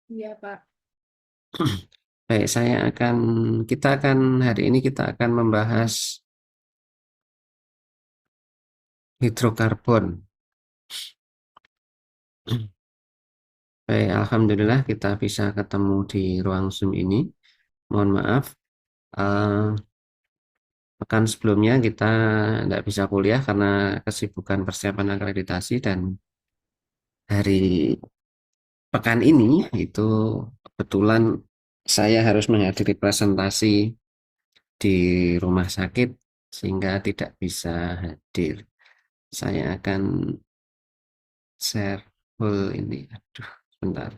Iya, Pak. Baik, kita akan hari ini kita akan membahas hidrokarbon. Baik, Alhamdulillah kita bisa ketemu di ruang Zoom ini. Mohon maaf, eh, pekan sebelumnya kita tidak bisa kuliah karena kesibukan persiapan akreditasi dan hari pekan ini itu kebetulan saya harus menghadiri presentasi di rumah sakit sehingga tidak bisa hadir. Saya akan share full ini. Aduh, sebentar.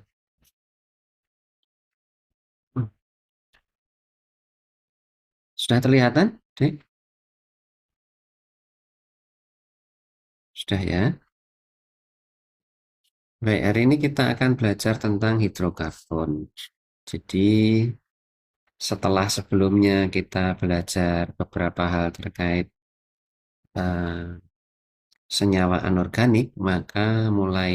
Sudah terlihatan, Dek? Sudah ya. Baik, hari ini kita akan belajar tentang hidrokarbon. Jadi, setelah sebelumnya kita belajar beberapa hal terkait eh, senyawa anorganik, maka mulai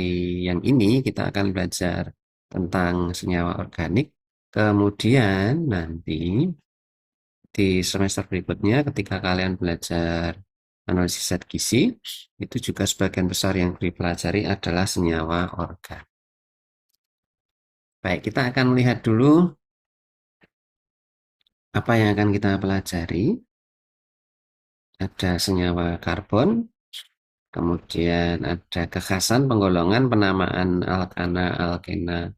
yang ini kita akan belajar tentang senyawa organik. Kemudian nanti di semester berikutnya ketika kalian belajar analisis zat gizi, itu juga sebagian besar yang dipelajari adalah senyawa organik. Baik, kita akan melihat dulu apa yang akan kita pelajari. Ada senyawa karbon, kemudian ada kekhasan penggolongan penamaan alkana, alkena,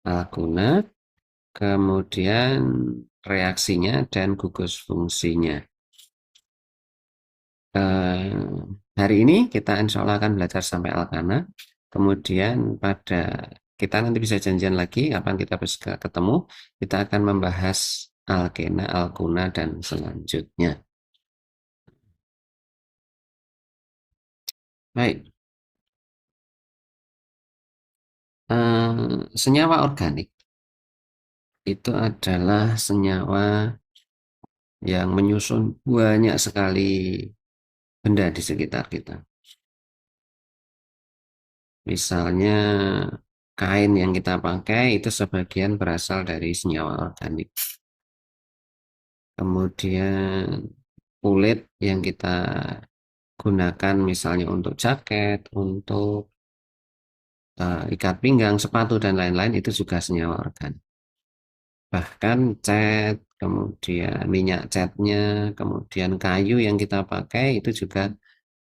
alkuna, kemudian reaksinya dan gugus fungsinya. Eh, Hari ini kita insya Allah akan belajar sampai alkana. Kemudian kita nanti bisa janjian lagi kapan kita bisa ketemu. Kita akan membahas alkena, alkuna dan selanjutnya. Baik, senyawa organik itu adalah senyawa yang menyusun banyak sekali benda di sekitar kita. Misalnya kain yang kita pakai itu sebagian berasal dari senyawa organik. Kemudian kulit yang kita gunakan misalnya untuk jaket, untuk ikat pinggang, sepatu dan lain-lain itu juga senyawa organik. Bahkan cat, kemudian minyak catnya, kemudian kayu yang kita pakai itu juga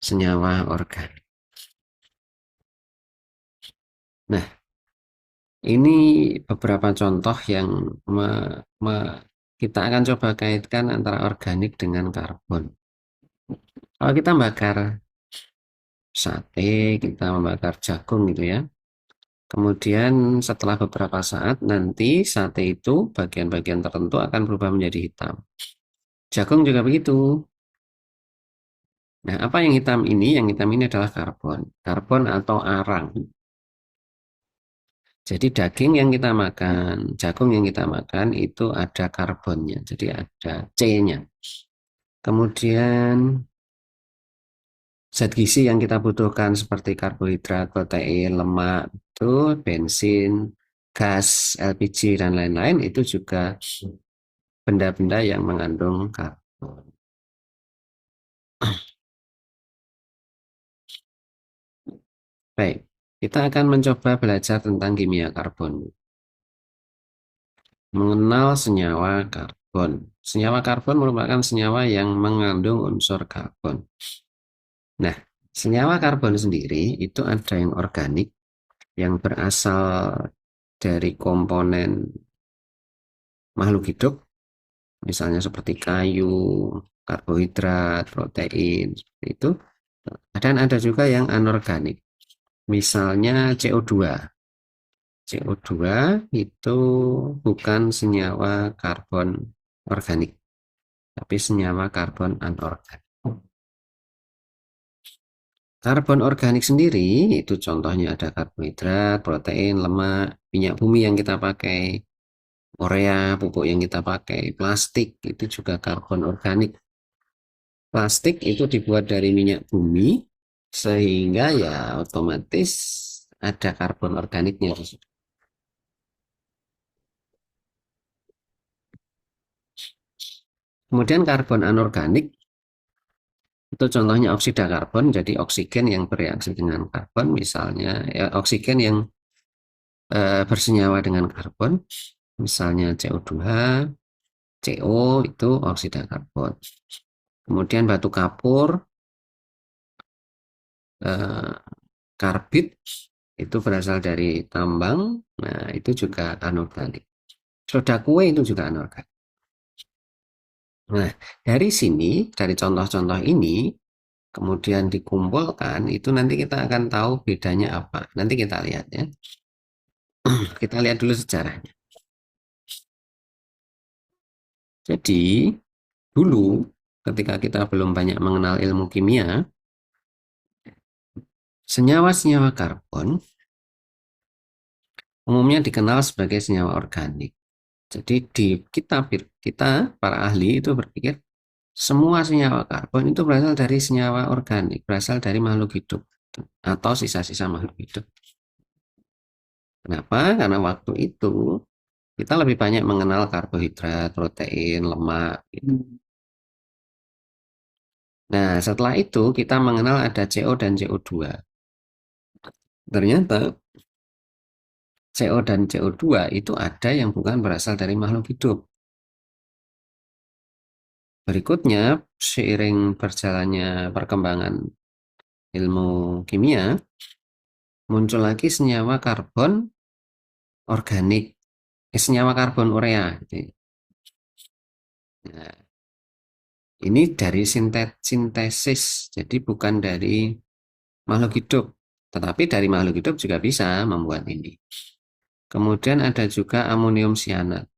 senyawa organik. Nah, ini beberapa contoh yang kita akan coba kaitkan antara organik dengan karbon. Kalau kita bakar sate, kita membakar jagung gitu ya. Kemudian setelah beberapa saat nanti sate itu bagian-bagian tertentu akan berubah menjadi hitam. Jagung juga begitu. Nah, apa yang hitam ini? Yang hitam ini adalah karbon. Karbon atau arang. Jadi daging yang kita makan, jagung yang kita makan itu ada karbonnya. Jadi ada C-nya. Kemudian zat gizi yang kita butuhkan seperti karbohidrat, protein, lemak, itu bensin, gas, LPG dan lain-lain itu juga benda-benda yang mengandung karbon. Baik, kita akan mencoba belajar tentang kimia karbon. Mengenal senyawa karbon. Senyawa karbon merupakan senyawa yang mengandung unsur karbon. Nah, senyawa karbon sendiri itu ada yang organik, yang berasal dari komponen makhluk hidup, misalnya seperti kayu, karbohidrat, protein, seperti itu. Dan ada juga yang anorganik, misalnya CO2. CO2 itu bukan senyawa karbon organik, tapi senyawa karbon anorganik. Karbon organik sendiri itu contohnya ada karbohidrat, protein, lemak, minyak bumi yang kita pakai, urea, pupuk yang kita pakai, plastik itu juga karbon organik. Plastik itu dibuat dari minyak bumi sehingga ya otomatis ada karbon organiknya. Kemudian karbon anorganik itu contohnya oksida karbon, jadi oksigen yang bereaksi dengan karbon, misalnya ya, oksigen yang bersenyawa dengan karbon, misalnya CO2, CO itu oksida karbon. Kemudian batu kapur, eh, karbit itu berasal dari tambang, nah itu juga anorganik. Soda kue itu juga anorganik. Nah, dari sini, dari contoh-contoh ini, kemudian dikumpulkan, itu nanti kita akan tahu bedanya apa. Nanti kita lihat ya. Kita lihat dulu sejarahnya. Jadi, dulu ketika kita belum banyak mengenal ilmu kimia, senyawa-senyawa karbon umumnya dikenal sebagai senyawa organik. Jadi kita para ahli itu berpikir semua senyawa karbon itu berasal dari senyawa organik, berasal dari makhluk hidup atau sisa-sisa makhluk hidup. Kenapa? Karena waktu itu kita lebih banyak mengenal karbohidrat, protein, lemak, gitu. Nah, setelah itu kita mengenal ada CO dan CO2. Ternyata CO dan CO2 itu ada yang bukan berasal dari makhluk hidup. Berikutnya, seiring berjalannya perkembangan ilmu kimia, muncul lagi senyawa karbon organik, senyawa karbon urea. Nah, ini dari sintesis, jadi bukan dari makhluk hidup, tetapi dari makhluk hidup juga bisa membuat ini. Kemudian ada juga amonium cyanat.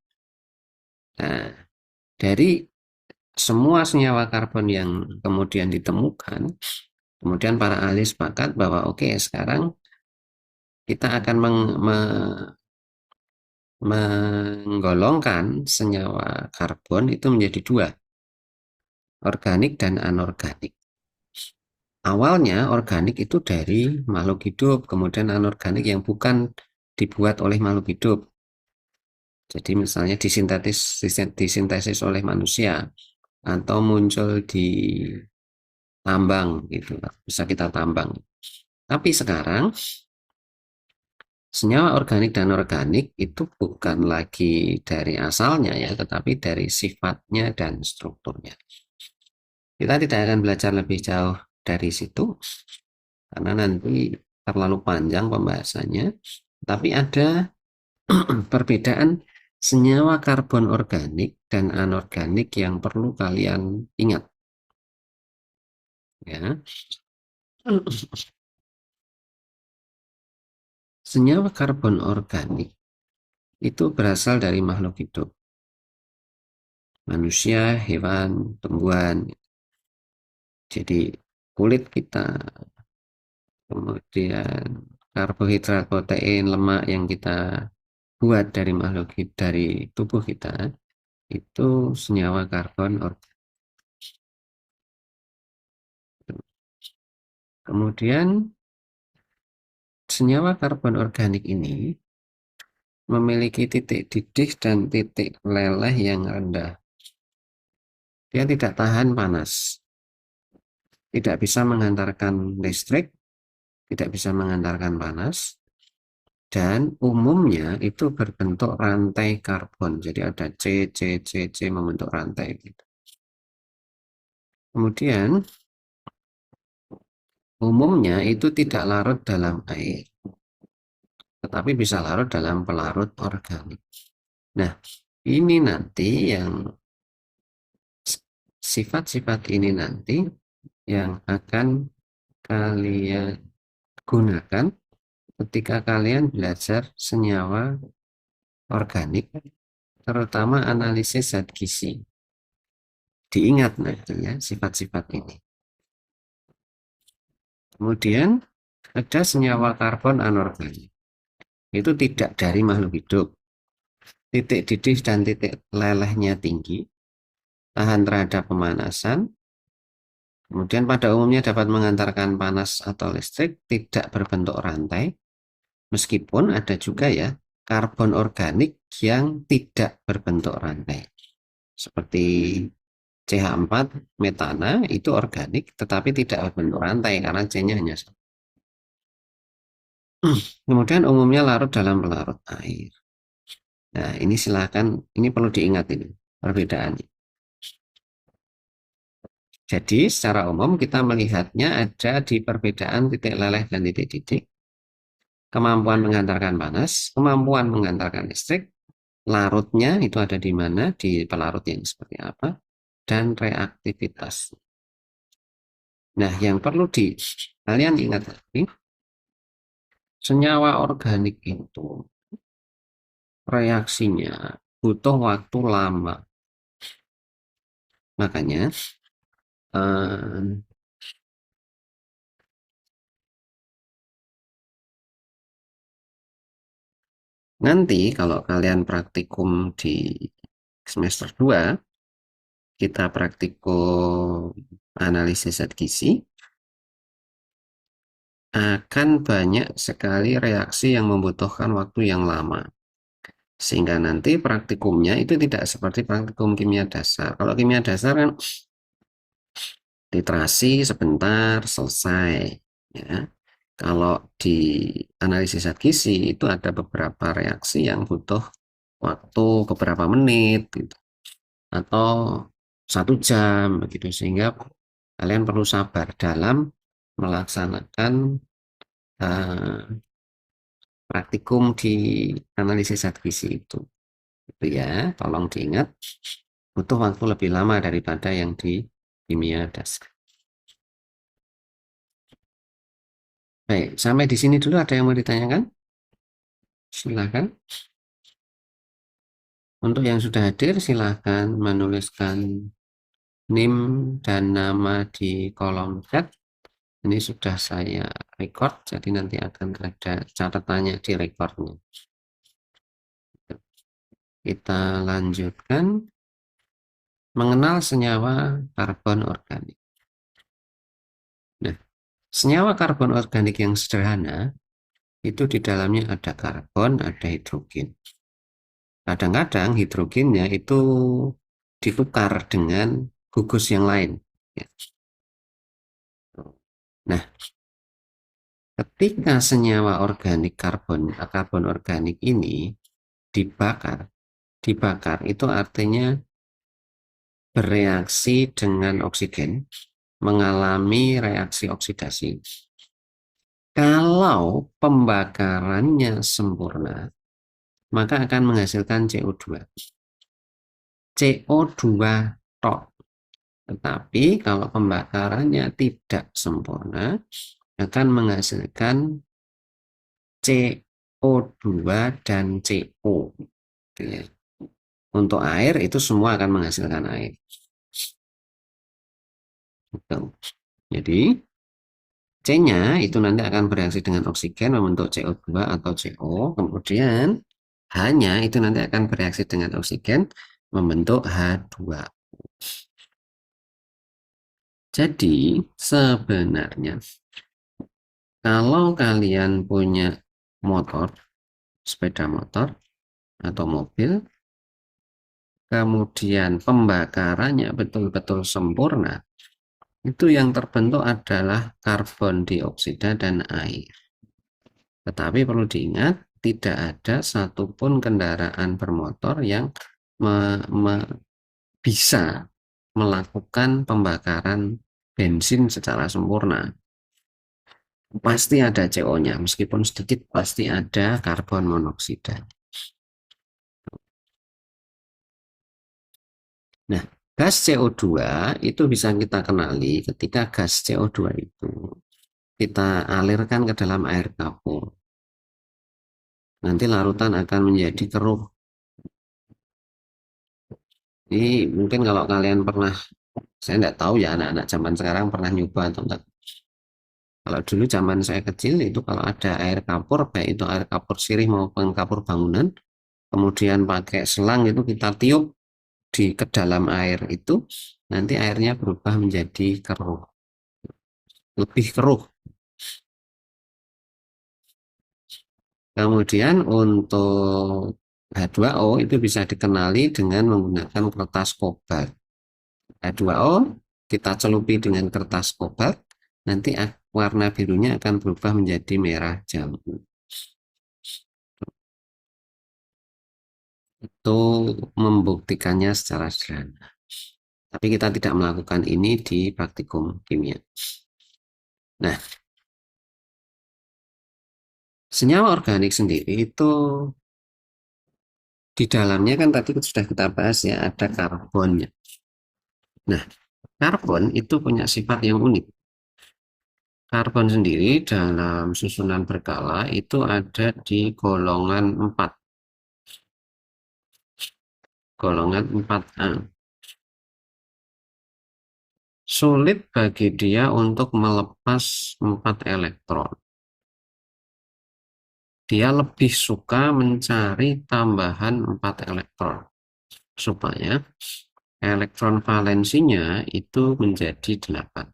Nah, dari semua senyawa karbon yang kemudian ditemukan, kemudian para ahli sepakat bahwa oke, sekarang kita akan menggolongkan senyawa karbon itu menjadi dua, organik dan anorganik. Awalnya organik itu dari makhluk hidup, kemudian anorganik yang bukan dibuat oleh makhluk hidup. Jadi misalnya disintesis oleh manusia atau muncul di tambang gitu, bisa kita tambang. Tapi sekarang senyawa organik dan organik itu bukan lagi dari asalnya ya, tetapi dari sifatnya dan strukturnya. Kita tidak akan belajar lebih jauh dari situ karena nanti terlalu panjang pembahasannya. Tapi ada perbedaan senyawa karbon organik dan anorganik yang perlu kalian ingat ya. Senyawa karbon organik itu berasal dari makhluk hidup, manusia, hewan, tumbuhan. Jadi kulit kita, kemudian karbohidrat, protein, lemak yang kita buat dari makhluk hidup, dari tubuh kita, itu senyawa karbon organik. Kemudian senyawa karbon organik ini memiliki titik didih dan titik leleh yang rendah. Dia tidak tahan panas, tidak bisa mengantarkan listrik, tidak bisa mengantarkan panas, dan umumnya itu berbentuk rantai karbon. Jadi ada C, C, C, C membentuk rantai. Gitu. Kemudian umumnya itu tidak larut dalam air, tetapi bisa larut dalam pelarut organik. Nah, ini nanti yang sifat-sifat ini nanti yang akan kalian gunakan ketika kalian belajar senyawa organik, terutama analisis zat gizi. Diingat nanti ya sifat-sifat ini. Kemudian ada senyawa karbon anorganik. Itu tidak dari makhluk hidup. Titik didih dan titik lelehnya tinggi, tahan terhadap pemanasan, kemudian pada umumnya dapat mengantarkan panas atau listrik, tidak berbentuk rantai, meskipun ada juga ya karbon organik yang tidak berbentuk rantai. Seperti CH4 metana itu organik tetapi tidak berbentuk rantai karena C-nya hanya satu. Kemudian umumnya larut dalam pelarut air. Nah, ini silakan, ini perlu diingat ini perbedaannya. Jadi secara umum kita melihatnya ada di perbedaan titik leleh dan titik-titik, kemampuan menghantarkan panas, kemampuan menghantarkan listrik, larutnya itu ada di mana, di pelarut yang seperti apa, dan reaktivitas. Nah, yang perlu kalian ingat lagi, senyawa organik itu reaksinya butuh waktu lama. Makanya eh, nanti kalau kalian praktikum di semester 2, kita praktikum analisis zat gizi, akan banyak sekali reaksi yang membutuhkan waktu yang lama. Sehingga nanti praktikumnya itu tidak seperti praktikum kimia dasar. Kalau kimia dasar kan literasi sebentar selesai, ya. Kalau di analisis zat gizi itu ada beberapa reaksi yang butuh waktu beberapa menit gitu, atau 1 jam begitu, sehingga kalian perlu sabar dalam melaksanakan uh, praktikum di analisis zat gizi itu ya, tolong diingat butuh waktu lebih lama daripada yang di kimia dasar. Baik, sampai di sini dulu ada yang mau ditanyakan? Silakan. Untuk yang sudah hadir, silakan menuliskan NIM dan nama di kolom chat. Ini sudah saya record, jadi nanti akan ada catatannya di recordnya. Kita lanjutkan mengenal senyawa karbon organik. Nah, senyawa karbon organik yang sederhana itu di dalamnya ada karbon, ada hidrogen. Kadang-kadang hidrogennya itu ditukar dengan gugus yang lain. Ya. Nah, ketika senyawa organik karbon organik ini dibakar, dibakar itu artinya bereaksi dengan oksigen, mengalami reaksi oksidasi. Kalau pembakarannya sempurna, maka akan menghasilkan CO2. CO2 tok. Tetapi kalau pembakarannya tidak sempurna, akan menghasilkan CO2 dan CO. Untuk air itu semua akan menghasilkan air. Jadi C-nya itu nanti akan bereaksi dengan oksigen membentuk CO2 atau CO. Kemudian H-nya itu nanti akan bereaksi dengan oksigen membentuk H2. Jadi sebenarnya kalau kalian punya motor, sepeda motor atau mobil, kemudian pembakarannya betul-betul sempurna, itu yang terbentuk adalah karbon dioksida dan air. Tetapi perlu diingat, tidak ada satupun kendaraan bermotor yang bisa melakukan pembakaran bensin secara sempurna. Pasti ada CO-nya, meskipun sedikit pasti ada karbon monoksida. Nah, gas CO2 itu bisa kita kenali ketika gas CO2 itu kita alirkan ke dalam air kapur. Nanti larutan akan menjadi keruh. Ini mungkin kalau kalian pernah, saya tidak tahu ya anak-anak zaman sekarang pernah nyoba atau enggak. Kalau dulu zaman saya kecil itu kalau ada air kapur, baik itu air kapur sirih maupun kapur bangunan, kemudian pakai selang itu kita tiup ke dalam air itu, nanti airnya berubah menjadi keruh, lebih keruh. Kemudian untuk H2O itu bisa dikenali dengan menggunakan kertas kobalt. H2O kita celupi dengan kertas kobalt, nanti warna birunya akan berubah menjadi merah jambu. Itu membuktikannya secara sederhana. Tapi kita tidak melakukan ini di praktikum kimia. Nah, senyawa organik sendiri itu di dalamnya kan tadi sudah kita bahas ya, ada karbonnya. Nah, karbon itu punya sifat yang unik. Karbon sendiri dalam susunan berkala itu ada di golongan 4. Golongan 4A. Sulit bagi dia untuk melepas 4 elektron. Dia lebih suka mencari tambahan 4 elektron supaya elektron valensinya itu menjadi 8.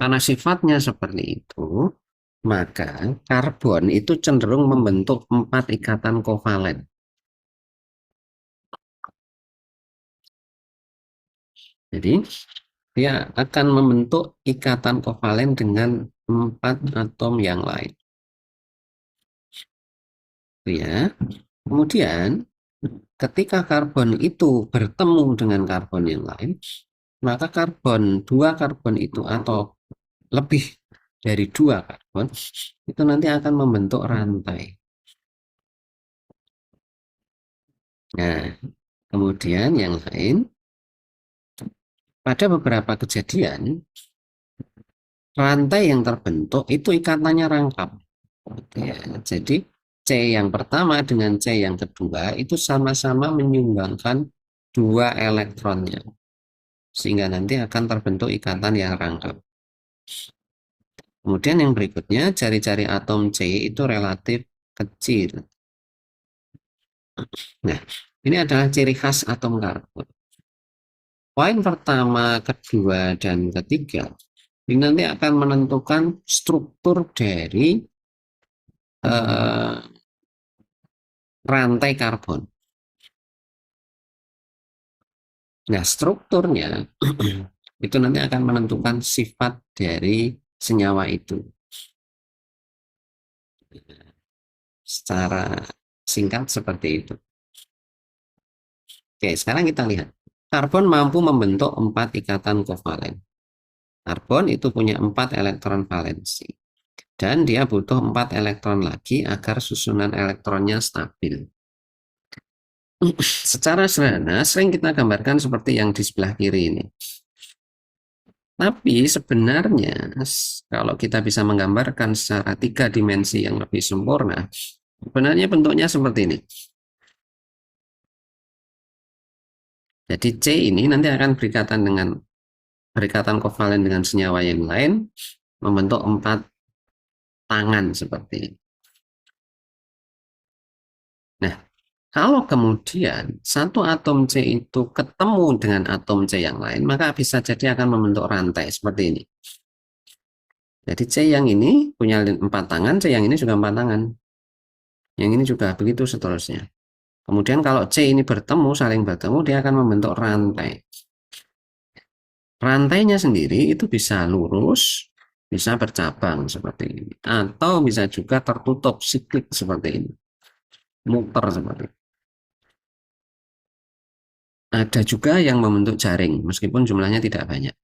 Karena sifatnya seperti itu, maka karbon itu cenderung membentuk 4 ikatan kovalen. Jadi dia akan membentuk ikatan kovalen dengan 4 atom yang lain. Ya. Kemudian ketika karbon itu bertemu dengan karbon yang lain, maka dua karbon itu atau lebih dari 2 karbon itu nanti akan membentuk rantai. Nah, kemudian yang lain, pada beberapa kejadian rantai yang terbentuk itu ikatannya rangkap. Ya, jadi C yang pertama dengan C yang kedua itu sama-sama menyumbangkan 2 elektronnya, sehingga nanti akan terbentuk ikatan yang rangkap. Kemudian yang berikutnya, jari-jari atom C itu relatif kecil. Nah, ini adalah ciri khas atom karbon. Poin pertama, kedua, dan ketiga ini nanti akan menentukan struktur dari eh, rantai karbon. Nah, strukturnya itu nanti akan menentukan sifat dari senyawa itu. Secara singkat seperti itu. Oke, sekarang kita lihat. Karbon mampu membentuk 4 ikatan kovalen. Karbon itu punya 4 elektron valensi. Dan dia butuh 4 elektron lagi agar susunan elektronnya stabil. Secara sederhana, sering kita gambarkan seperti yang di sebelah kiri ini. Tapi sebenarnya, kalau kita bisa menggambarkan secara 3 dimensi yang lebih sempurna, sebenarnya bentuknya seperti ini. Jadi C ini nanti akan berikatan kovalen dengan senyawa yang lain, membentuk 4 tangan seperti ini. Nah, kalau kemudian satu atom C itu ketemu dengan atom C yang lain, maka bisa jadi akan membentuk rantai seperti ini. Jadi C yang ini punya 4 tangan, C yang ini juga 4 tangan. Yang ini juga begitu seterusnya. Kemudian kalau C ini saling bertemu, dia akan membentuk rantai. Rantainya sendiri itu bisa lurus, bisa bercabang seperti ini. Atau bisa juga tertutup siklik seperti ini. Muter seperti ini. Ada juga yang membentuk jaring, meskipun jumlahnya tidak banyak.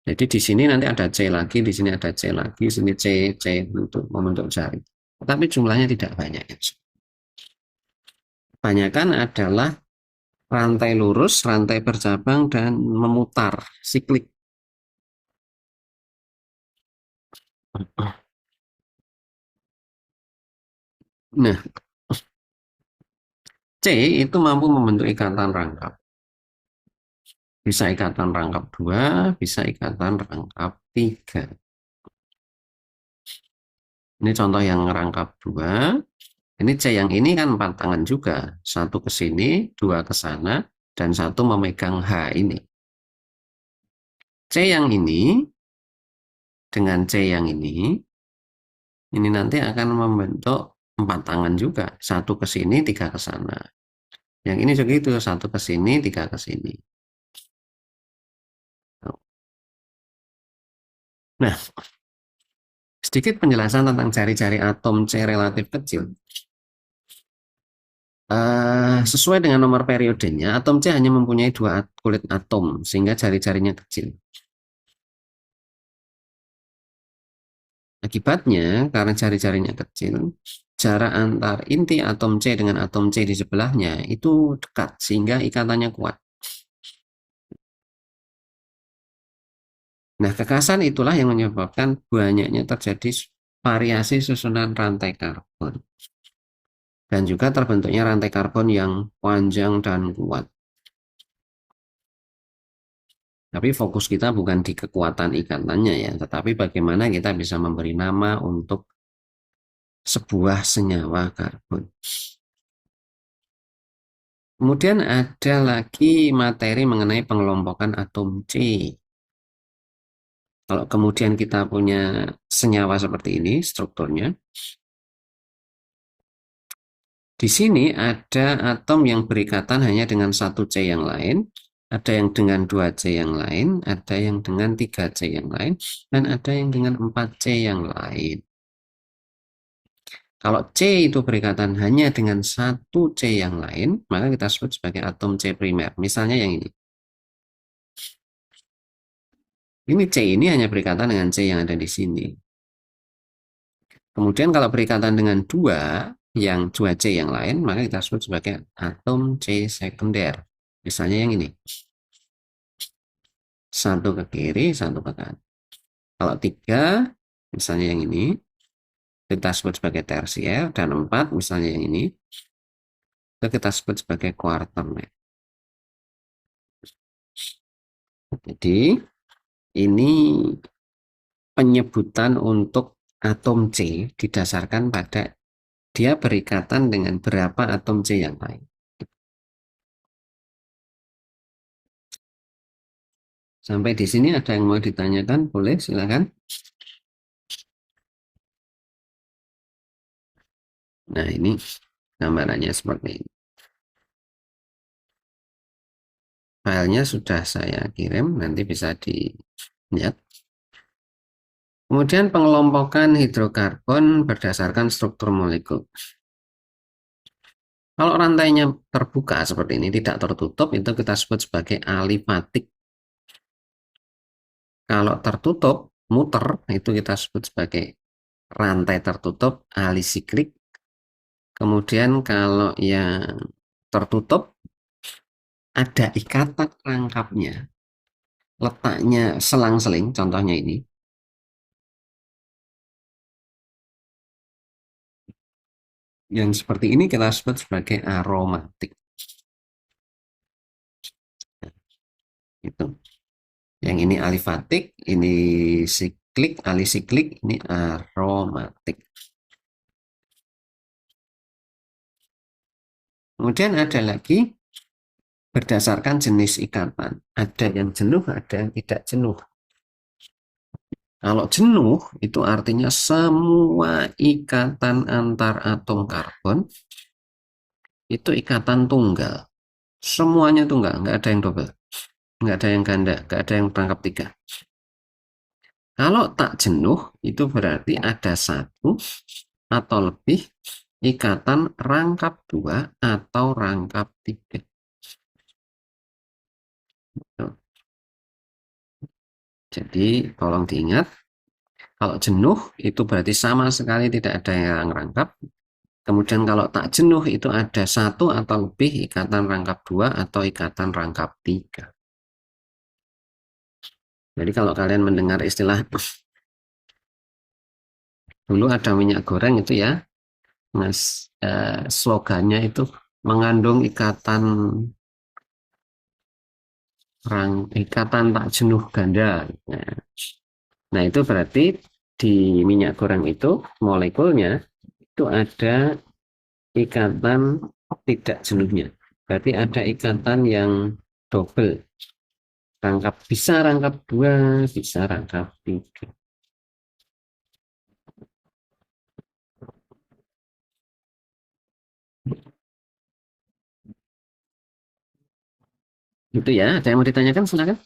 Jadi di sini nanti ada C lagi, di sini ada C lagi, di sini C untuk membentuk jaring. Tapi jumlahnya tidak banyak. Kebanyakan adalah rantai lurus, rantai bercabang, dan memutar, siklik. Nah, C itu mampu membentuk ikatan rangkap. Bisa ikatan rangkap 2, bisa ikatan rangkap 3. Ini contoh yang rangkap 2. Ini C yang ini kan 4 tangan juga. 1 ke sini, 2 ke sana, dan 1 memegang H ini. C yang ini dengan C yang ini nanti akan membentuk 4 tangan juga. 1 ke sini, 3 ke sana. Yang ini juga itu, satu ke sini, tiga ke sini. Nah, sedikit penjelasan tentang jari-jari atom C relatif kecil. Sesuai dengan nomor periodenya, atom C hanya mempunyai dua kulit atom, sehingga jari-jarinya kecil. Akibatnya, karena jari-jarinya kecil, jarak antar inti atom C dengan atom C di sebelahnya itu dekat, sehingga ikatannya kuat. Nah, kekasan itulah yang menyebabkan banyaknya terjadi variasi susunan rantai karbon. Dan juga terbentuknya rantai karbon yang panjang dan kuat. Tapi fokus kita bukan di kekuatan ikatannya ya, tetapi bagaimana kita bisa memberi nama untuk sebuah senyawa karbon. Kemudian ada lagi materi mengenai pengelompokan atom C. Kalau kemudian kita punya senyawa seperti ini strukturnya, di sini ada atom yang berikatan hanya dengan satu C yang lain, ada yang dengan 2 C yang lain, ada yang dengan 3 C yang lain, dan ada yang dengan 4 C yang lain. Kalau C itu berikatan hanya dengan satu C yang lain, maka kita sebut sebagai atom C primer. Misalnya yang ini. Ini C ini hanya berikatan dengan C yang ada di sini. Kemudian kalau berikatan dengan dua C yang lain, maka kita sebut sebagai atom C sekunder. Misalnya yang ini. Satu ke kiri, satu ke kanan. Kalau tiga, misalnya yang ini, kita sebut sebagai tersier. Dan empat, misalnya yang ini, itu kita sebut sebagai kuarternya. Jadi, ini penyebutan untuk atom C didasarkan pada dia berikatan dengan berapa atom C yang lain. Sampai di sini ada yang mau ditanyakan? Boleh, silakan. Nah, ini gambarannya seperti ini. Filenya sudah saya kirim, nanti bisa dilihat. Kemudian pengelompokan hidrokarbon berdasarkan struktur molekul. Kalau rantainya terbuka seperti ini, tidak tertutup, itu kita sebut sebagai alifatik. Kalau tertutup, muter, itu kita sebut sebagai rantai tertutup alisiklik. Kemudian kalau yang tertutup, ada ikatan rangkapnya. Letaknya selang-seling, contohnya ini. Yang seperti ini kita sebut sebagai aromatik. Itu. Yang ini alifatik, ini siklik, alisiklik, ini aromatik. Kemudian ada lagi berdasarkan jenis ikatan. Ada yang jenuh, ada yang tidak jenuh. Kalau jenuh itu artinya semua ikatan antar atom karbon itu ikatan tunggal. Semuanya tunggal, nggak ada yang double, nggak ada yang ganda, nggak ada yang perangkap tiga. Kalau tak jenuh itu berarti ada satu atau lebih ikatan rangkap dua atau rangkap tiga. Jadi tolong diingat, kalau jenuh itu berarti sama sekali tidak ada yang rangkap. Kemudian kalau tak jenuh itu ada satu atau lebih ikatan rangkap dua atau ikatan rangkap tiga. Jadi kalau kalian mendengar istilah dulu ada minyak goreng itu ya, mas, slogannya itu mengandung ikatan tak jenuh ganda. Nah itu berarti di minyak goreng itu molekulnya itu ada ikatan tidak jenuhnya. Berarti ada ikatan yang double. Bisa rangkap dua, bisa rangkap tiga. Itu ya, ada yang mau ditanyakan, silakan.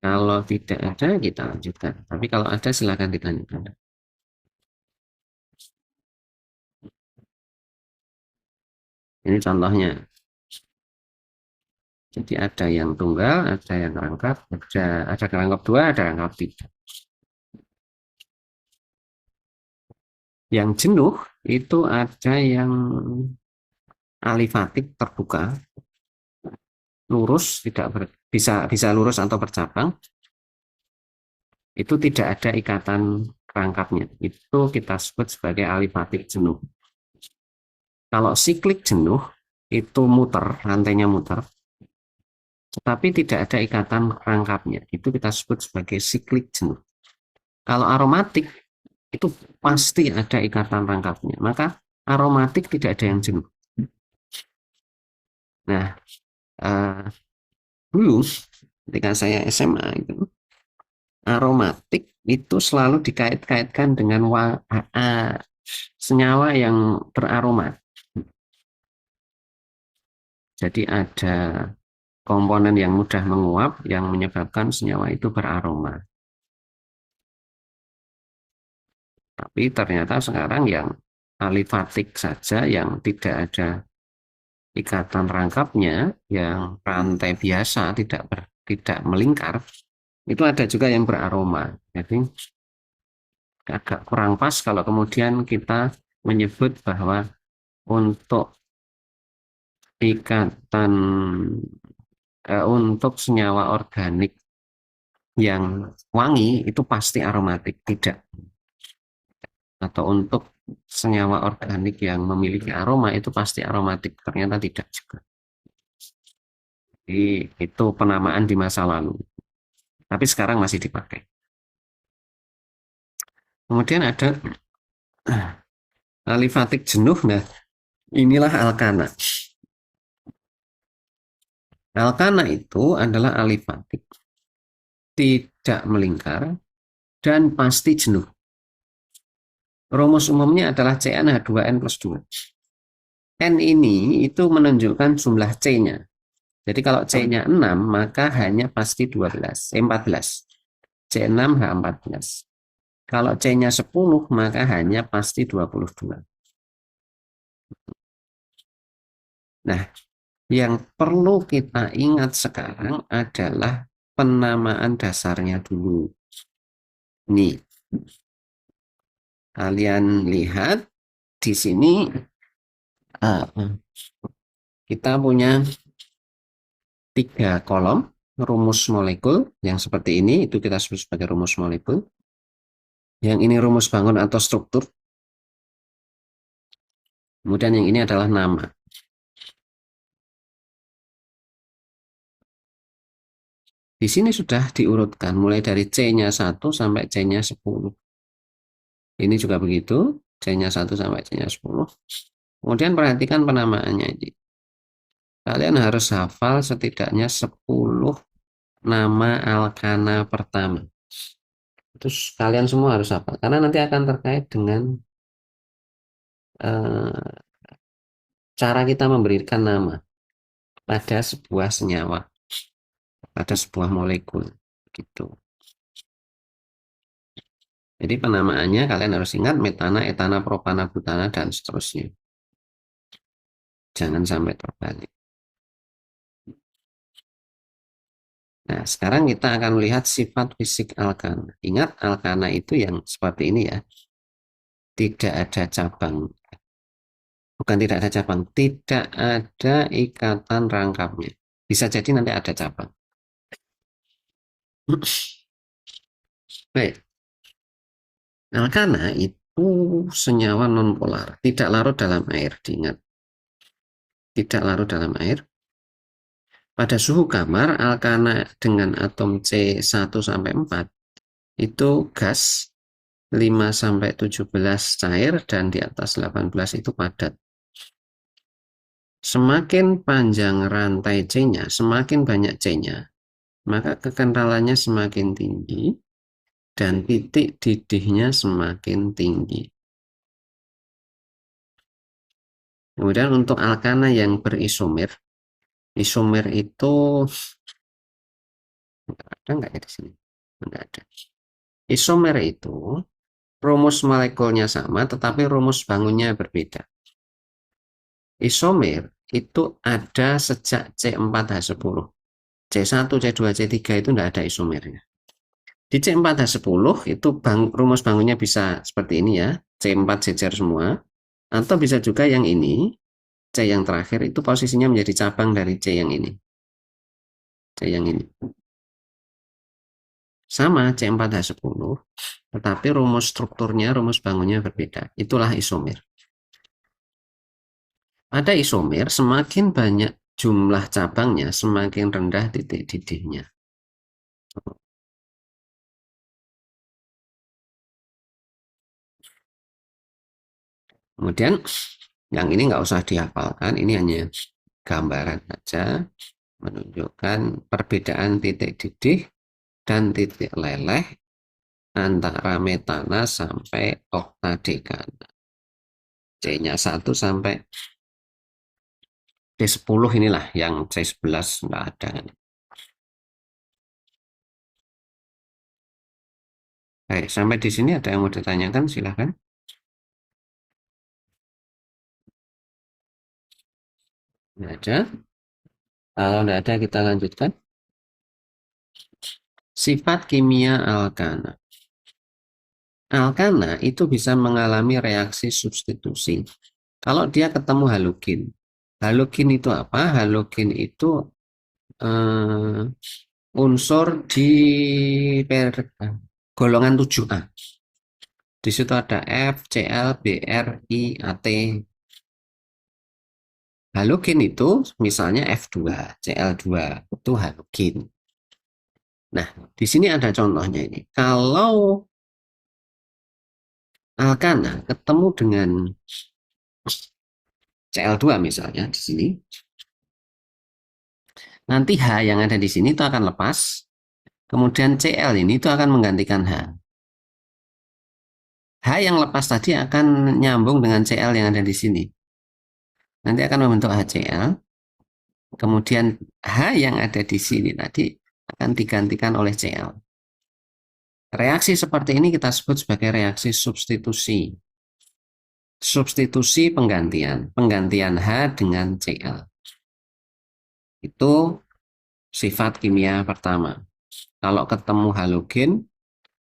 Kalau tidak ada, kita lanjutkan. Tapi kalau ada, silakan ditanyakan. Ini contohnya. Jadi ada yang tunggal, ada yang rangkap, ada rangkap dua, ada rangkap tiga. Yang jenuh itu ada yang alifatik terbuka, lurus, tidak bisa bisa lurus atau bercabang. Itu tidak ada ikatan rangkapnya. Itu kita sebut sebagai alifatik jenuh. Kalau siklik jenuh itu muter, rantainya muter, tetapi tidak ada ikatan rangkapnya. Itu kita sebut sebagai siklik jenuh. Kalau aromatik itu pasti ada ikatan rangkapnya. Maka aromatik tidak ada yang jenuh. Nah, uh, dulu ketika saya SMA itu aromatik itu selalu dikait-kaitkan dengan senyawa yang beraroma. Jadi ada komponen yang mudah menguap yang menyebabkan senyawa itu beraroma. Tapi ternyata sekarang yang alifatik saja yang tidak ada ikatan rangkapnya, yang rantai biasa tidak melingkar, itu ada juga yang beraroma. Jadi agak kurang pas kalau kemudian kita menyebut bahwa untuk ikatan untuk senyawa organik yang wangi itu pasti aromatik, tidak. Atau untuk senyawa organik yang memiliki aroma itu pasti aromatik, ternyata tidak juga. Jadi itu penamaan di masa lalu, tapi sekarang masih dipakai. Kemudian ada alifatik jenuh. Nah, inilah alkana. Alkana itu adalah alifatik, tidak melingkar, dan pasti jenuh. Rumus umumnya adalah CnH2n plus 2. N ini itu menunjukkan jumlah C-nya. Jadi kalau C-nya 6, maka hanya pasti 14. C6H14. Kalau C-nya 10, maka hanya pasti 22. Nah, yang perlu kita ingat sekarang adalah penamaan dasarnya dulu. Nih, kalian lihat di sini kita punya 3 kolom rumus molekul yang seperti ini, itu kita sebut sebagai rumus molekul. Yang ini rumus bangun atau struktur. Kemudian yang ini adalah nama. Di sini sudah diurutkan mulai dari C-nya 1 sampai C-nya 10. Ini juga begitu, C-nya 1 sampai C-nya 10. Kemudian perhatikan penamaannya ini. Kalian harus hafal setidaknya 10 nama alkana pertama. Terus kalian semua harus hafal, karena nanti akan terkait dengan cara kita memberikan nama pada sebuah senyawa, pada sebuah molekul. Gitu. Jadi penamaannya kalian harus ingat metana, etana, propana, butana, dan seterusnya. Jangan sampai terbalik. Nah, sekarang kita akan melihat sifat fisik alkana. Ingat, alkana itu yang seperti ini ya. Tidak ada cabang. Bukan tidak ada cabang, tidak ada ikatan rangkapnya. Bisa jadi nanti ada cabang. Baik. Alkana itu senyawa nonpolar, tidak larut dalam air, diingat. Tidak larut dalam air. Pada suhu kamar, alkana dengan atom C1 sampai 4 itu gas, 5 sampai 17 cair, dan di atas 18 itu padat. Semakin panjang rantai C-nya, semakin banyak C-nya, maka kekentalannya semakin tinggi dan titik didihnya semakin tinggi. Kemudian untuk alkana yang berisomer, Isomer itu ada nggak ya di sini? Nggak ada. Isomer itu rumus molekulnya sama, tetapi rumus bangunnya berbeda. Isomer itu ada sejak C4H10. C1, C2, C3 itu tidak ada isomernya. Di C4H10 itu rumus bangunnya bisa seperti ini ya, C4 jejer semua, atau bisa juga yang ini, C yang terakhir itu posisinya menjadi cabang dari C yang ini. C yang ini. Sama C4H10, tetapi rumus strukturnya, rumus bangunnya berbeda. Itulah isomer. Pada isomer, semakin banyak jumlah cabangnya, semakin rendah titik didihnya. Kemudian, yang ini nggak usah dihafalkan, ini hanya gambaran saja, menunjukkan perbedaan titik didih dan titik leleh antara metana sampai oktadekana. C-nya 1 sampai C10 inilah, yang C11 nggak ada. Baik, sampai di sini ada yang mau ditanyakan, silahkan. Nggak ada. Kalau nggak ada, kita lanjutkan. Sifat kimia alkana. Alkana itu bisa mengalami reaksi substitusi. Kalau dia ketemu halogen. Halogen itu apa? Halogen itu unsur di golongan 7A. Di situ ada F, Cl, Br, I, At. Halogen itu misalnya F2, Cl2 itu halogen. Nah, di sini ada contohnya ini. Kalau alkana ketemu dengan Cl2 misalnya di sini, nanti H yang ada di sini itu akan lepas, kemudian Cl ini itu akan menggantikan H. H yang lepas tadi akan nyambung dengan Cl yang ada di sini. Nanti akan membentuk HCl, kemudian H yang ada di sini tadi akan digantikan oleh Cl. Reaksi seperti ini kita sebut sebagai reaksi substitusi. Substitusi penggantian H dengan Cl. Itu sifat kimia pertama. Kalau ketemu halogen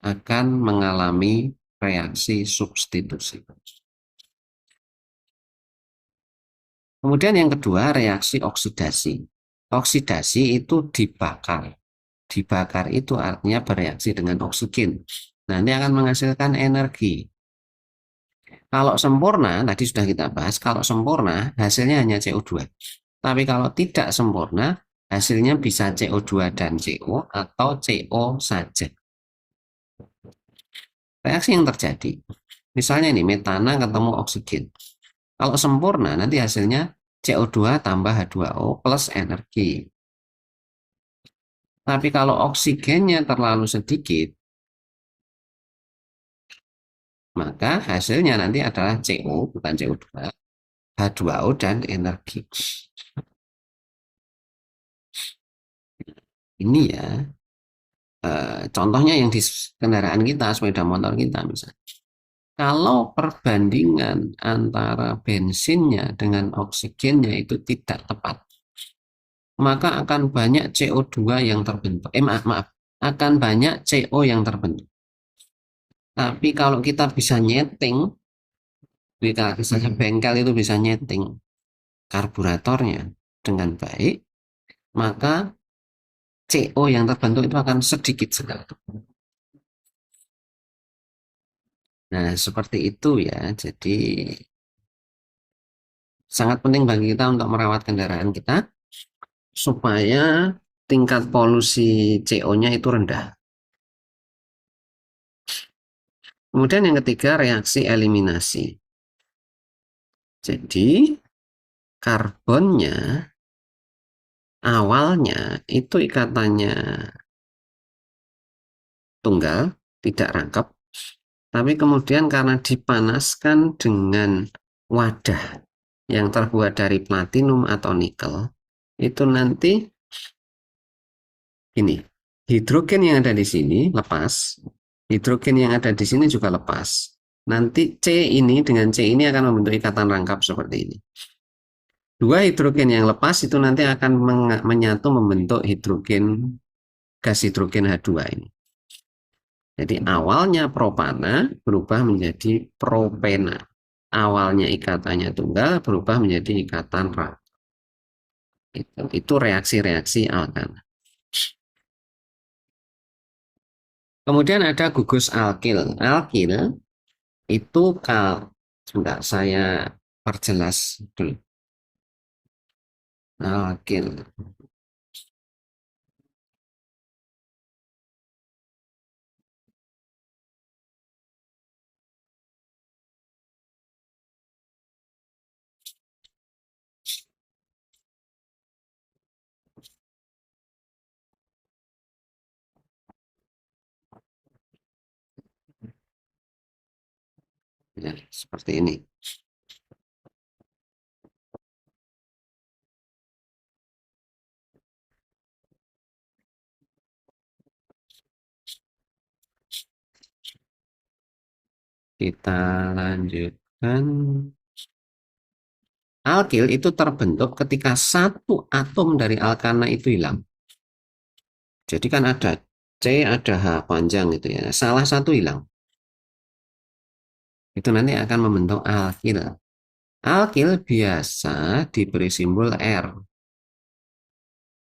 akan mengalami reaksi substitusi. Kemudian yang kedua, reaksi oksidasi. Oksidasi itu dibakar. Dibakar itu artinya bereaksi dengan oksigen. Nah, ini akan menghasilkan energi. Kalau sempurna, tadi sudah kita bahas, kalau sempurna hasilnya hanya CO2. Tapi kalau tidak sempurna, hasilnya bisa CO2 dan CO atau CO saja. Reaksi yang terjadi, misalnya ini metana ketemu oksigen. Kalau sempurna, nanti hasilnya CO2 tambah H2O plus energi. Tapi kalau oksigennya terlalu sedikit, maka hasilnya nanti adalah CO, bukan CO2, H2O dan energi. Ini ya, contohnya yang di kendaraan kita, sepeda motor kita misalnya. Kalau perbandingan antara bensinnya dengan oksigennya itu tidak tepat, maka akan banyak CO2 yang terbentuk. Maaf, akan banyak CO yang terbentuk. Tapi kalau kita bisa nyeting, misalnya bengkel itu bisa nyeting karburatornya dengan baik, maka CO yang terbentuk itu akan sedikit sekali. Nah, seperti itu ya. Jadi sangat penting bagi kita untuk merawat kendaraan kita supaya tingkat polusi CO-nya itu rendah. Kemudian yang ketiga, reaksi eliminasi. Jadi karbonnya awalnya itu ikatannya tunggal, tidak rangkap, tapi kemudian karena dipanaskan dengan wadah yang terbuat dari platinum atau nikel, itu nanti ini hidrogen yang ada di sini lepas, hidrogen yang ada di sini juga lepas. Nanti C ini dengan C ini akan membentuk ikatan rangkap seperti ini. Dua hidrogen yang lepas itu nanti akan menyatu membentuk gas hidrogen H2 ini. Jadi awalnya propana berubah menjadi propena. Awalnya ikatannya tunggal berubah menjadi ikatan rangkap. Itu reaksi-reaksi alkana. Kemudian ada gugus alkil. Alkil itu sebentar saya perjelas dulu. Alkil. Ya, seperti ini. Kita lanjutkan. Alkil itu terbentuk ketika satu atom dari alkana itu hilang. Jadi kan ada C, ada H panjang gitu ya. Salah satu hilang. Itu nanti akan membentuk alkil. Alkil biasa diberi simbol R.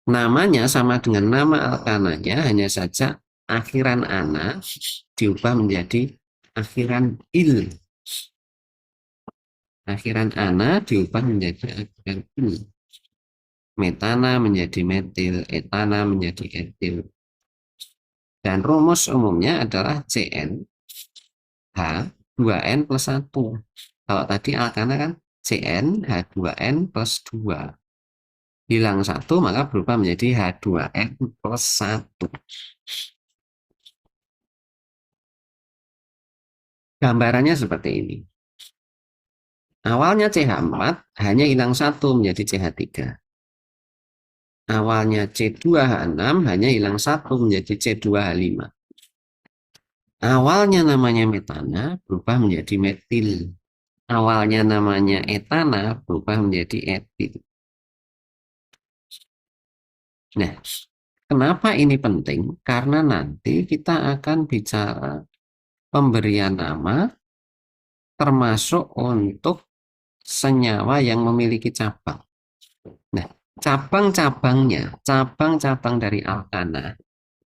Namanya sama dengan nama alkananya, hanya saja akhiran ana diubah menjadi akhiran il. Akhiran ana diubah menjadi akhiran il. Metana menjadi metil, etana menjadi etil. Dan rumus umumnya adalah CN H 2N plus 1. Kalau tadi alkana kan CN H2N plus 2. Hilang 1 maka berubah menjadi H2N plus 1. Gambarannya seperti ini. Awalnya CH4 hanya hilang 1 menjadi CH3. Awalnya C2H6 hanya hilang 1 menjadi C2H5. Awalnya namanya metana berubah menjadi metil. Awalnya namanya etana berubah menjadi etil. Nah, kenapa ini penting? Karena nanti kita akan bicara pemberian nama termasuk untuk senyawa yang memiliki cabang. Nah, cabang-cabang dari alkana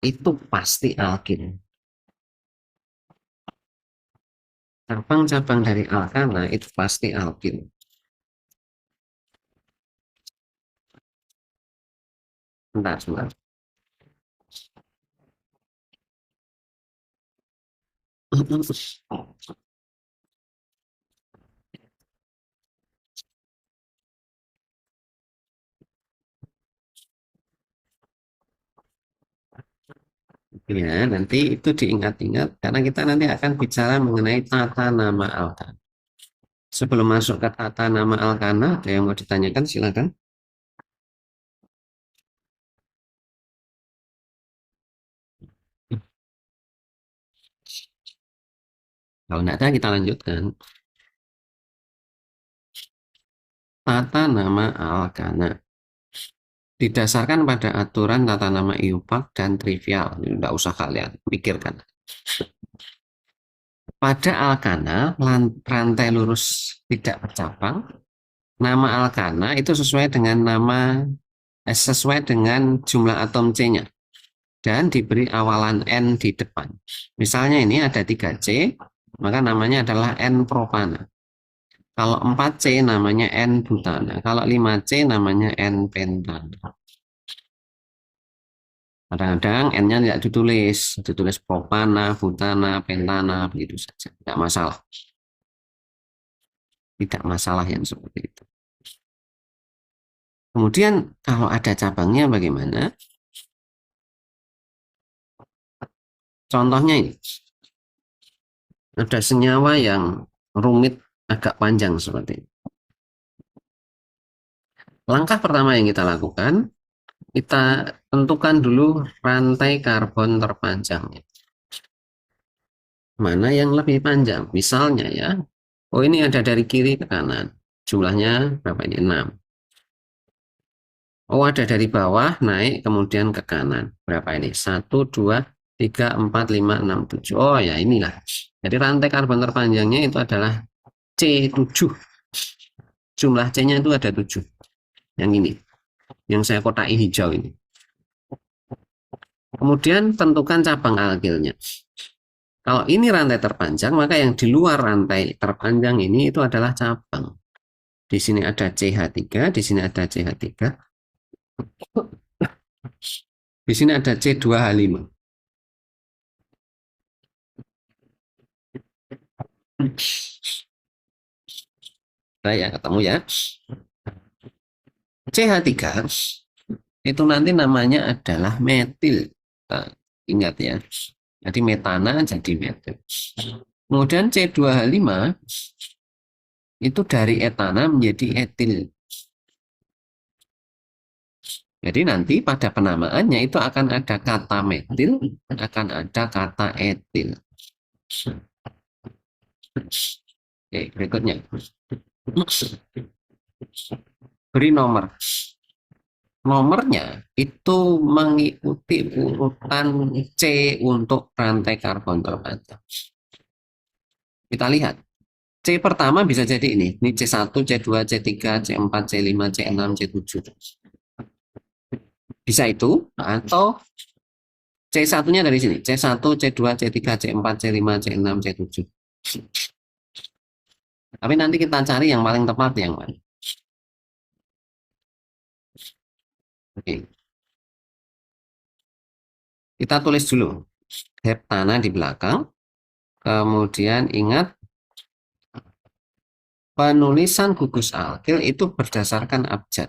itu pasti alkin. Cabang-cabang dari alkana itu pasti alkin. Bentar, sebentar. Ya, nanti itu diingat-ingat karena kita nanti akan bicara mengenai tata nama alkana. Sebelum masuk ke tata nama alkana, ada yang mau ditanyakan silakan. Kalau tidak ada kita lanjutkan. Tata nama alkana didasarkan pada aturan tata nama IUPAC dan trivial. Tidak usah kalian pikirkan. Pada alkana, rantai lurus tidak bercabang. Nama alkana itu sesuai dengan jumlah atom C-nya dan diberi awalan N di depan. Misalnya ini ada 3C, maka namanya adalah N propana. Kalau 4C namanya N butana. Kalau 5C namanya N pentana. Kadang-kadang N-nya tidak ditulis propana, butana, pentana, begitu saja. Tidak masalah. Tidak masalah yang seperti itu. Kemudian kalau ada cabangnya bagaimana? Contohnya ini. Ada senyawa yang rumit agak panjang seperti ini. Langkah pertama yang kita lakukan, kita tentukan dulu rantai karbon terpanjangnya. Mana yang lebih panjang? Misalnya ya, oh ini ada dari kiri ke kanan. Jumlahnya berapa ini? 6. Oh ada dari bawah naik kemudian ke kanan. Berapa ini? 1, 2, 3, 4, 5, 6, 7. Oh ya inilah. Jadi rantai karbon terpanjangnya itu adalah C7. Jumlah C-nya itu ada 7. Yang ini. Yang saya kotai hijau ini. Kemudian tentukan cabang alkilnya. Kalau ini rantai terpanjang, maka yang di luar rantai terpanjang ini itu adalah cabang. Di sini ada CH3, di sini ada CH3, di sini ada C2H5. Nah ya, ketemu ya. CH3 itu nanti namanya adalah metil. Nah, ingat ya. Jadi metana jadi metil. Kemudian C2H5 itu dari etana menjadi etil. Jadi nanti pada penamaannya itu akan ada kata metil, akan ada kata etil. Oke, berikutnya. Beri nomor. Nomornya itu mengikuti urutan C untuk rantai karbon terpanjang. Kita lihat. C pertama bisa jadi ini. Ini C1, C2, C3, C4, C5, C6, C7. Bisa itu. Atau C1-nya dari sini. C1, C2, C3, C4, C5, C6, C7. Tapi nanti kita cari yang paling tepat yang mana. Oke. Kita tulis dulu. Heptana di belakang. Kemudian ingat penulisan gugus alkil itu berdasarkan abjad.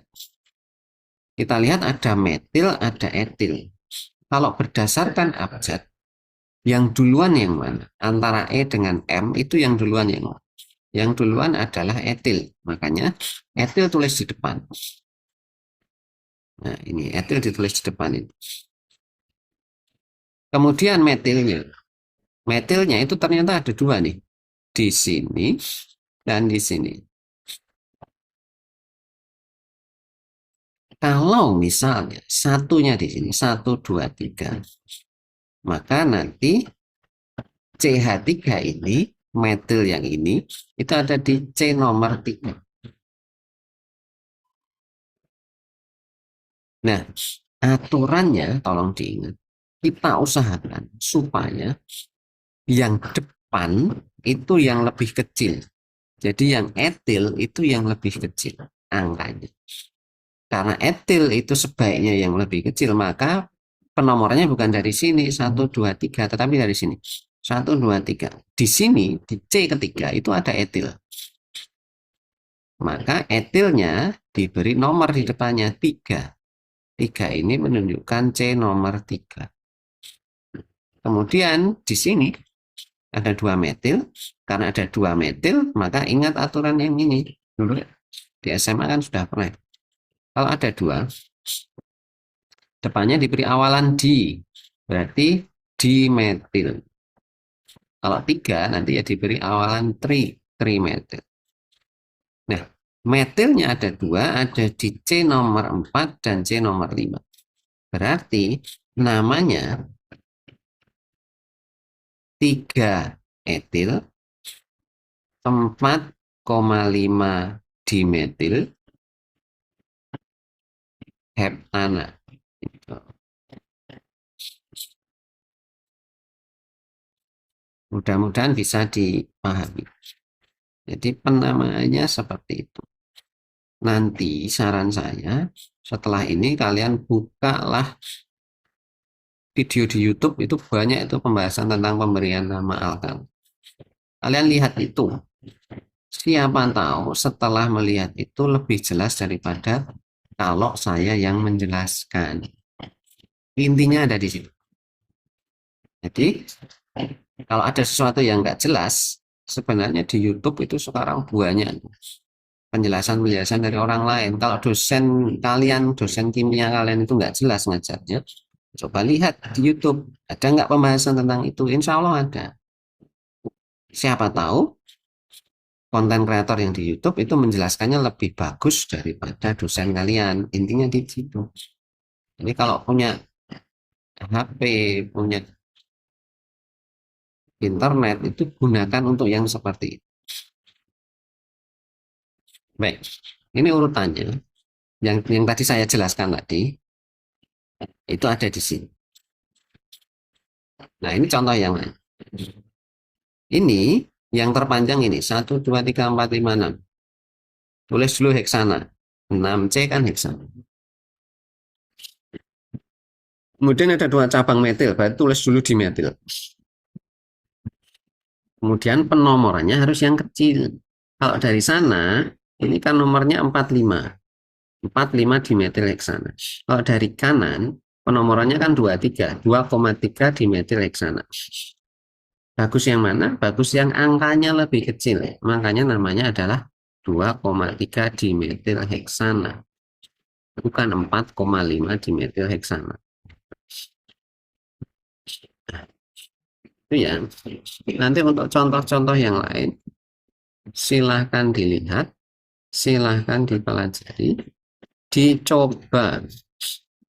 Kita lihat ada metil, ada etil. Kalau berdasarkan abjad, yang duluan yang mana? Antara E dengan M itu yang duluan yang mana? Yang duluan adalah etil. Makanya etil tulis di depan. Nah ini etil ditulis di depan ini. Kemudian metilnya. Metilnya itu ternyata ada dua nih. Di sini dan di sini. Kalau misalnya satunya di sini, 1, 2, 3, maka nanti CH3 ini, metil yang ini, itu ada di C nomor 3. Nah, aturannya tolong diingat. Kita usahakan supaya yang depan itu yang lebih kecil. Jadi yang etil itu yang lebih kecil angkanya. Karena etil itu sebaiknya yang lebih kecil, maka penomorannya bukan dari sini 1, 2, 3, tetapi dari sini 1, 2, 3. Di sini di C ketiga itu ada etil. Maka etilnya diberi nomor di depannya 3. 3 ini menunjukkan C nomor 3. Kemudian di sini ada 2 metil. Karena ada 2 metil, maka ingat aturan yang ini. Dulu di SMA kan sudah pernah. Kalau ada 2, depannya diberi awalan di. Berarti dimetil. Kalau 3 nanti ya diberi awalan trimetil. Nah, metilnya ada 2, ada di C nomor 4 dan C nomor 5. Berarti namanya 3 etil, 4,5 dimetil, heptana. Mudah-mudahan bisa dipahami. Jadi penamaannya seperti itu. Nanti saran saya, setelah ini kalian bukalah video di YouTube, itu banyak itu pembahasan tentang pemberian nama alkal. Kalian lihat itu. Siapa tahu setelah melihat itu lebih jelas daripada kalau saya yang menjelaskan. Intinya ada di situ. Jadi kalau ada sesuatu yang nggak jelas, sebenarnya di YouTube itu sekarang banyak. penjelasan-penjelasan dari orang lain. Kalau dosen kimia kalian itu nggak jelas ngajarnya, coba lihat di YouTube, ada nggak pembahasan tentang itu? Insya Allah ada. Siapa tahu konten kreator yang di YouTube itu menjelaskannya lebih bagus daripada dosen kalian. Intinya di situ. Jadi kalau punya HP, punya internet, itu gunakan untuk yang seperti itu. Baik, ini urutannya. Yang tadi saya jelaskan tadi, itu ada di sini. Nah, ini contoh yang lain. Ini yang terpanjang ini, 1, 2, 3, 4, 5, 6. Tulis dulu heksana. 6C kan heksana. Kemudian ada 2 cabang metil, berarti tulis dulu di metil. Kemudian penomorannya harus yang kecil. Kalau dari sana, ini kan nomornya 45. 45 di metil heksana. Kalau dari kanan, penomorannya kan 23. 2,3 di metil heksana. Bagus yang mana? Bagus yang angkanya lebih kecil. Makanya namanya adalah 2,3 dimetil heksana. Bukan 4,5 dimetil heksana. Itu ya. Nanti untuk contoh-contoh yang lain, silahkan dilihat, silahkan dipelajari, dicoba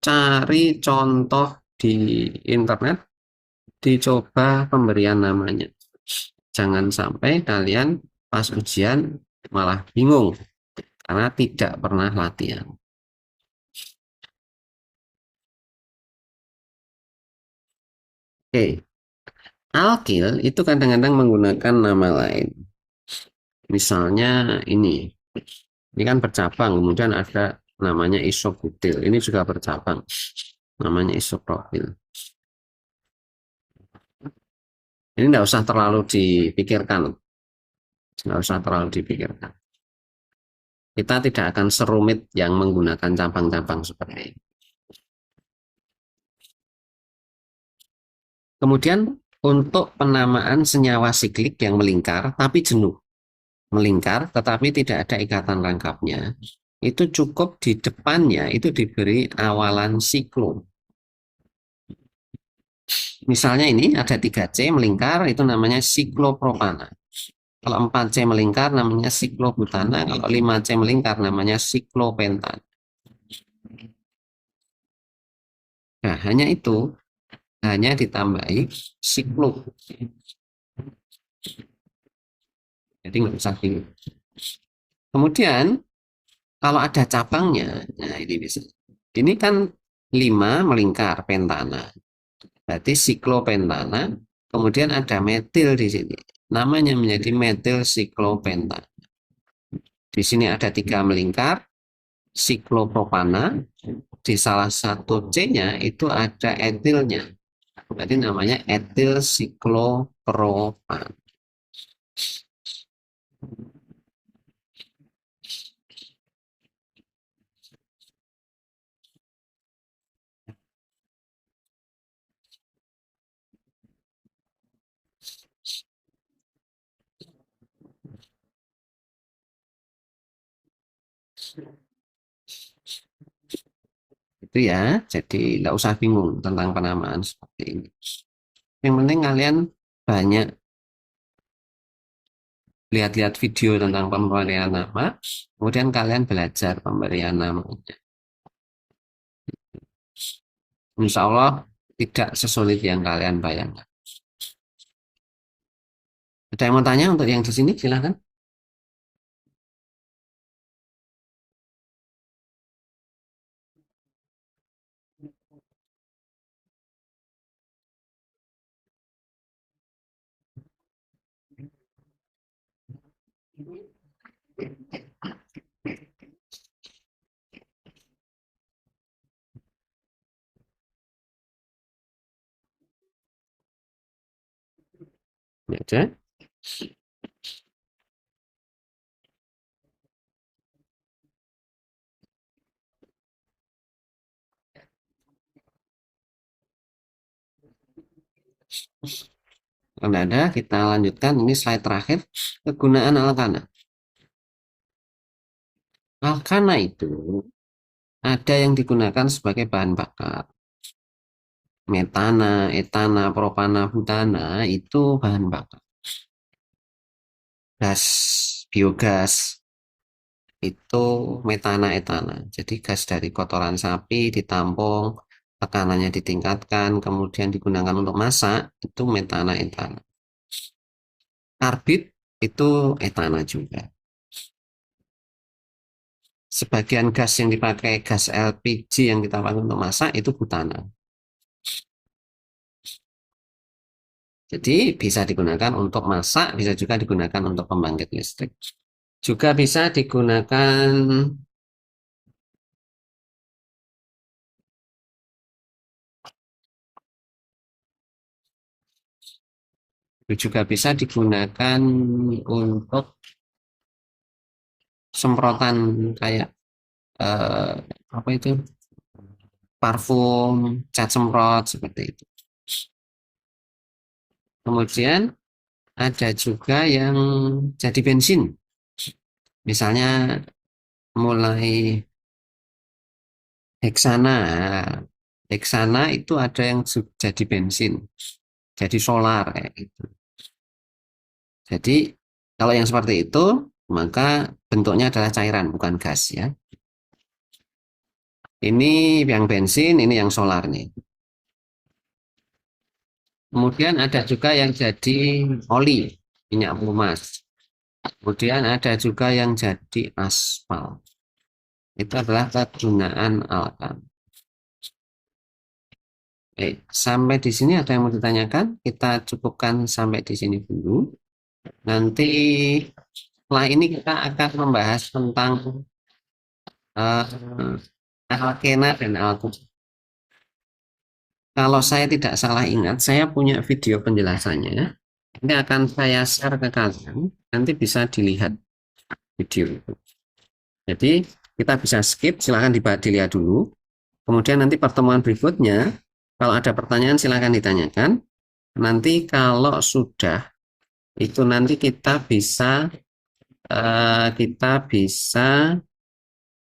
cari contoh di internet, dicoba pemberian namanya. Jangan sampai kalian pas ujian malah bingung karena tidak pernah latihan. Oke, alkil itu kadang-kadang menggunakan nama lain. Misalnya ini kan bercabang, kemudian ada namanya isobutil. Ini juga bercabang, namanya isopropil. Ini tidak usah terlalu dipikirkan, tidak usah terlalu dipikirkan. Kita tidak akan serumit yang menggunakan cabang-cabang seperti ini. Kemudian untuk penamaan senyawa siklik yang melingkar tapi jenuh. Melingkar tetapi tidak ada ikatan rangkapnya. Itu cukup di depannya itu diberi awalan siklon. Misalnya ini ada 3C melingkar itu namanya siklopropana. Kalau 4C melingkar namanya siklobutana. Kalau 5C melingkar namanya siklopentana. Nah, hanya itu. Hanya ditambahi siklo. Jadi nggak usah bingung. Kemudian kalau ada cabangnya, nah ini bisa. Ini kan 5 melingkar pentana. Berarti siklopentana. Kemudian ada metil di sini. Namanya menjadi metil siklopentana. Di sini ada 3 melingkar, siklopropana. Di salah satu C-nya itu ada etilnya. Berarti namanya etil siklopropan. Itu ya, jadi nggak usah bingung tentang penamaan seperti ini. Yang penting kalian banyak lihat-lihat video tentang pemberian nama, kemudian kalian belajar pemberian namanya. Insya Allah tidak sesulit yang kalian bayangkan. Ada yang mau tanya untuk yang di sini? Silahkan. Ya, aja. Kalau tidak ada, kita lanjutkan. Ini slide terakhir. Kegunaan alkana. Alkana itu ada yang digunakan sebagai bahan bakar. Metana, etana, propana, butana itu bahan bakar. Gas, biogas itu metana, etana. Jadi gas dari kotoran sapi ditampung, tekanannya ditingkatkan, kemudian digunakan untuk masak, itu metana, etana. Karbit itu etana juga. Sebagian gas yang dipakai, gas LPG yang kita pakai untuk masak, itu butana. Jadi bisa digunakan untuk masak, bisa juga digunakan untuk pembangkit listrik. Juga bisa digunakan, juga bisa digunakan untuk semprotan kayak eh, apa itu, parfum, cat semprot seperti itu. Kemudian ada juga yang jadi bensin. Misalnya mulai Heksana. Heksana itu ada yang jadi bensin, jadi solar kayak gitu. Jadi kalau yang seperti itu maka bentuknya adalah cairan bukan gas ya. Ini yang bensin, ini yang solar nih. Kemudian ada juga yang jadi oli, minyak pelumas. Kemudian ada juga yang jadi aspal. Itu adalah kegunaan alkan. Sampai di sini ada yang mau ditanyakan? Kita cukupkan sampai di sini dulu. Nanti setelah ini kita akan membahas tentang uh, alkena dan alkohol. Kalau saya tidak salah ingat, saya punya video penjelasannya. Ini akan saya share ke kalian. Nanti bisa dilihat video itu. Jadi kita bisa skip, silahkan dilihat dulu. Kemudian nanti pertemuan berikutnya, kalau ada pertanyaan silahkan ditanyakan. Nanti kalau sudah, itu nanti kita bisa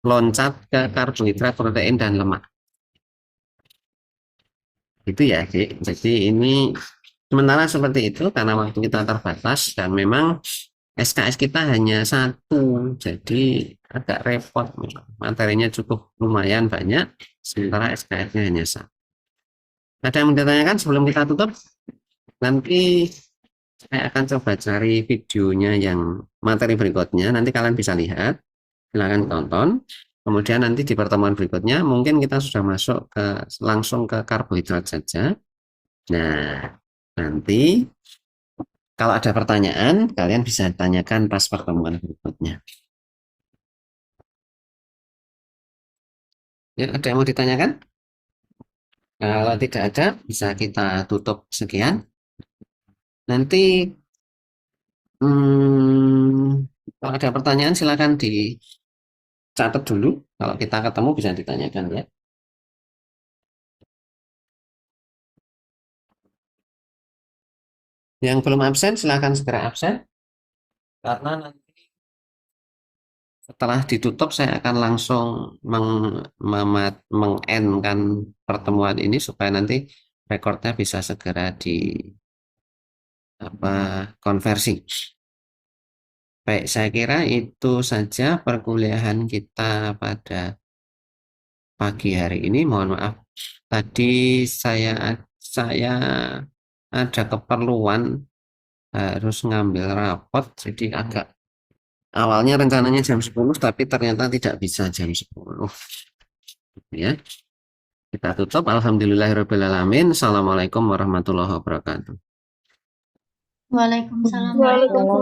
loncat ke karbohidrat, protein, dan lemak. Itu ya, Dik. Jadi ini sementara seperti itu karena waktu kita terbatas dan memang SKS kita hanya satu, jadi agak repot. Materinya cukup lumayan banyak, sementara SKS-nya hanya satu. Ada yang mau ditanyakan sebelum kita tutup? Nanti saya akan coba cari videonya yang materi berikutnya. Nanti kalian bisa lihat, silahkan tonton. Kemudian nanti di pertemuan berikutnya mungkin kita sudah masuk langsung ke karbohidrat saja. Nah, nanti kalau ada pertanyaan, kalian bisa tanyakan pas pertemuan berikutnya. Ya, ada yang mau ditanyakan? Kalau tidak ada, bisa kita tutup sekian. Nanti, kalau ada pertanyaan, silakan dicatat dulu. Kalau kita ketemu, bisa ditanyakan ya. Yang belum absen, silakan segera absen. Karena nanti setelah ditutup, saya akan langsung meng-end-kan pertemuan ini supaya nanti rekornya bisa segera di apa konversi. Baik, saya kira itu saja perkuliahan kita pada pagi hari ini. Mohon maaf, tadi saya ada keperluan harus ngambil rapot, jadi agak awalnya rencananya jam 10, tapi ternyata tidak bisa jam 10. Ya, kita tutup. Alhamdulillahirrahmanirrahim. Assalamualaikum warahmatullahi wabarakatuh. Waalaikumsalam. Waalaikumsalam.